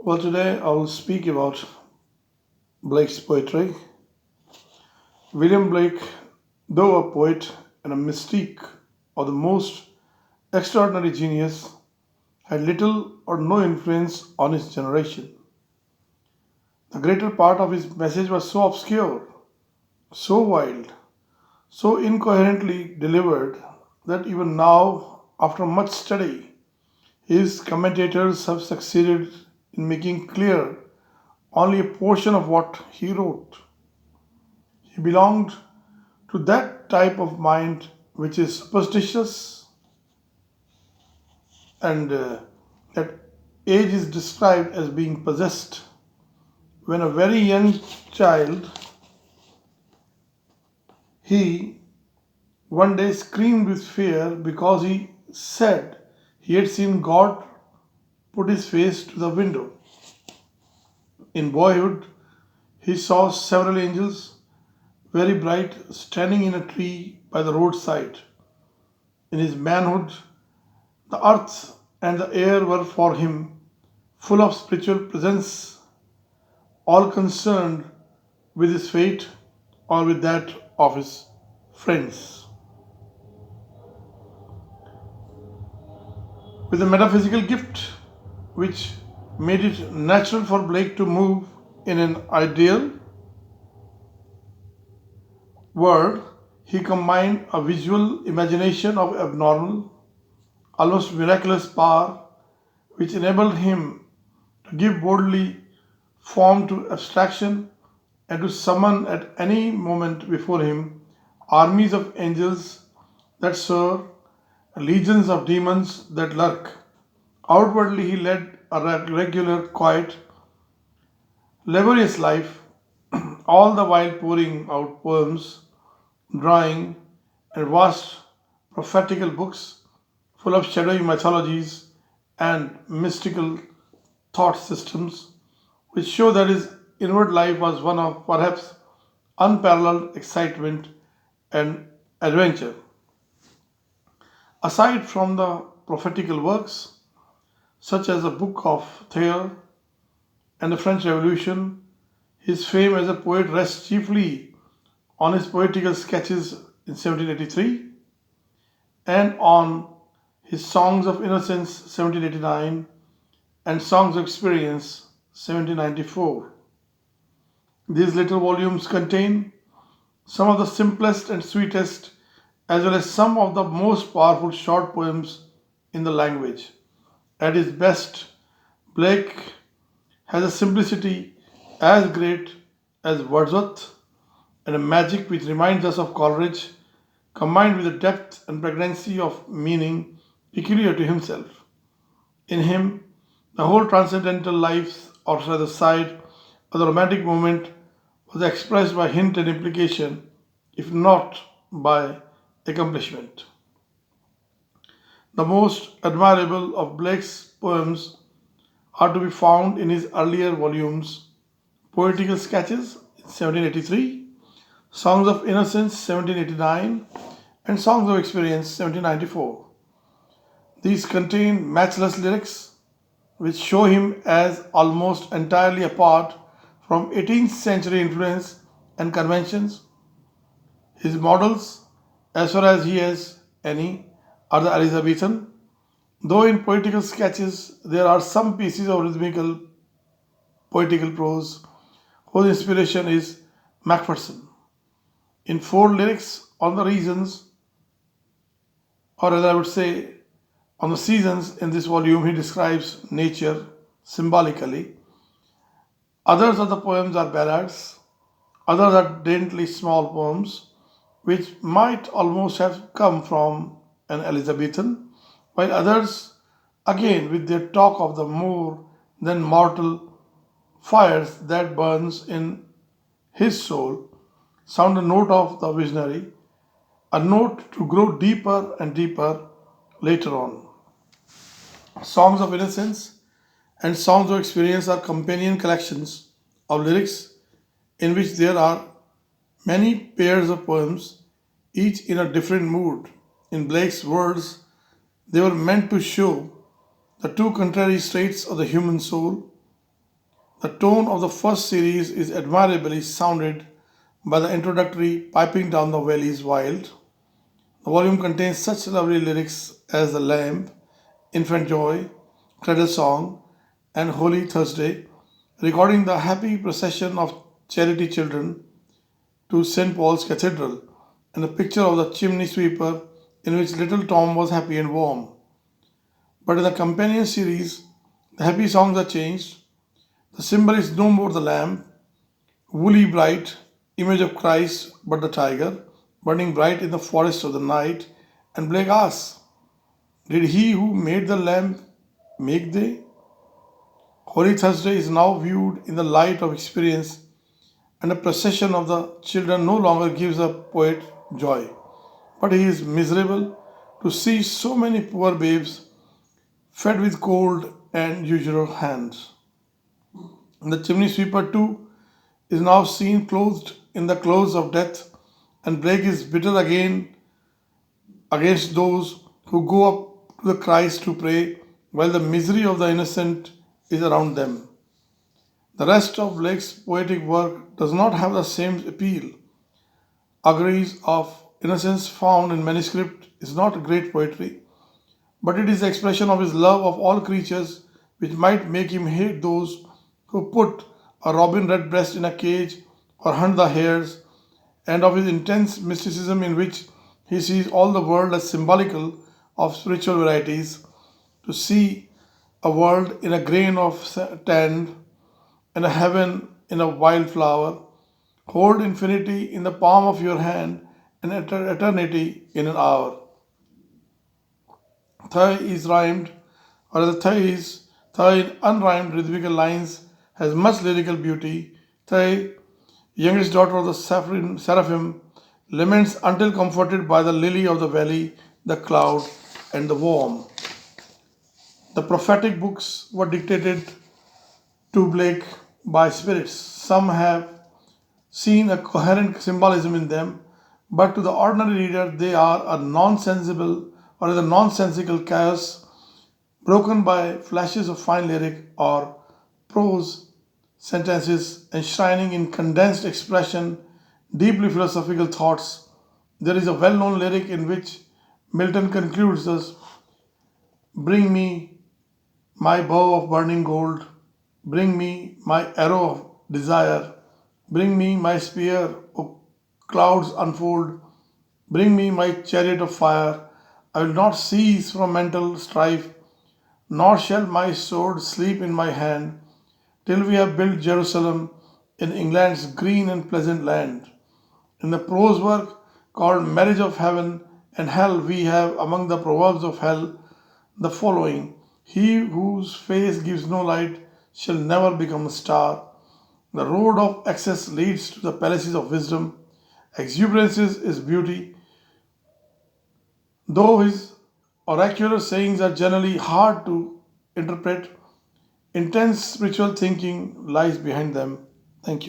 Well, today I'll speak about Blake's poetry. William Blake, though a poet and a mystique of the most extraordinary genius, had little or no influence on his generation. The greater part of his message was so obscure, so wild, so incoherently delivered that even now, after much study, his commentators have succeeded in making clear only a portion of what he wrote. He belonged to that type of mind which is superstitious and that age is described as being possessed. When a very young child, he one day screamed with fear because he said he had seen God put his face to the window. In boyhood, he saw several angels, very bright, standing in a tree by the roadside. In his manhood, the earth and the air were for him full of spiritual presence, all concerned with his fate or with that of his friends. With a metaphysical gift which made it natural for Blake to move in an ideal world, he combined a visual imagination of abnormal, almost miraculous power which enabled him to give boldly form to abstraction and to summon at any moment before him armies of angels that soar, legions of demons that lurk. Outwardly, he led a regular, quiet, laborious life, all the while pouring out poems, drawing, and vast prophetical books full of shadowy mythologies and mystical thought systems, which show that his inward life was one of perhaps unparalleled excitement and adventure. Aside from the prophetical works, such as the Book of Thayer and the French Revolution, his fame as a poet rests chiefly on his poetical sketches in 1783 and on his Songs of Innocence 1789 and Songs of Experience 1794. These little volumes contain some of the simplest and sweetest, as well as some of the most powerful short poems in the language. At his best, Blake has a simplicity as great as Wordsworth and a magic which reminds us of Coleridge, combined with a depth and pregnancy of meaning peculiar to himself. In him, the whole transcendental life, or rather side of the romantic moment, was expressed by hint and implication, if not by accomplishment. The most admirable of Blake's poems are to be found in his earlier volumes Poetical Sketches in 1783, Songs of Innocence 1789, and Songs of Experience 1794. These contain matchless lyrics which show him as almost entirely apart from 18th century influence and conventions. His models, as far as he has any, are the Elizabethan, though in poetical sketches there are some pieces of rhythmical poetical prose whose inspiration is Macpherson. In four lyrics on the reasons, or rather I would say on the seasons in this volume, he describes nature symbolically. Others of the poems are ballads, others are daintily small poems, which might almost have come from an Elizabethan, while others, again with their talk of the more than mortal fires that burns in his soul, sound a note of the visionary, a note to grow deeper and deeper later on. Songs of Innocence and Songs of Experience are companion collections of lyrics in which there are many pairs of poems, each in a different mood. In Blake's words, they were meant to show the two contrary states of the human soul, The tone of the first series is admirably sounded by the introductory Piping Down the Valley is Wild. The volume contains such lovely lyrics as The Lamb, Infant Joy, Cradle Song, and Holy Thursday, recording the happy procession of charity children to St. Paul's Cathedral, and a picture of the chimney sweeper in which little Tom was happy and warm. But in the companion series, the happy songs are changed. The symbol is no more the lamb, woolly bright, image of Christ, but the tiger, burning bright in the forest of the night. And Blake asks, did he who made the lamb make they? Holy Thursday is now viewed in the light of experience, and the procession of the children no longer gives the poet joy, but he is miserable to see so many poor babes fed with cold and usual hands. And the chimney sweeper too is now seen clothed in the clothes of death, and Blake is bitter again against those who go up to the Christ to pray while the misery of the innocent is around them. The rest of Blake's poetic work does not have the same appeal. Agrees of innocence found in manuscript is not great poetry, but it is the expression of his love of all creatures which might make him hate those who put a robin redbreast in a cage or hunt the hares, and of his intense mysticism in which he sees all the world as symbolical of spiritual varieties, to see a world in a grain of sand and a heaven in a wildflower, hold infinity in the palm of your hand and eternity in an hour. Thay is rhymed, or the Thay in unrhymed rhythmical lines has much lyrical beauty. Thay, youngest daughter of the seraphim, laments until comforted by the lily of the valley, the cloud, and the worm. The prophetic books were dictated to Blake by spirits. Some have seen a coherent symbolism in them, but to the ordinary reader they are a nonsensible or a nonsensical chaos broken by flashes of fine lyric or prose sentences enshrining in condensed expression deeply philosophical thoughts. There is a well known lyric in which Milton concludes thus: bring me my bow of burning gold, bring me my arrow of desire, bring me my spear, O clouds unfold, bring me my chariot of fire. I will not cease from mental strife, nor shall my sword sleep in my hand, till we have built Jerusalem in England's green and pleasant land. In the prose work called Marriage of Heaven and Hell, we have among the proverbs of hell the following: he whose face gives no light shall never become a star. The road of excess leads to the palaces of wisdom. Exuberance is beauty. Though his oracular sayings are generally hard to interpret, intense spiritual thinking lies behind them. Thank you.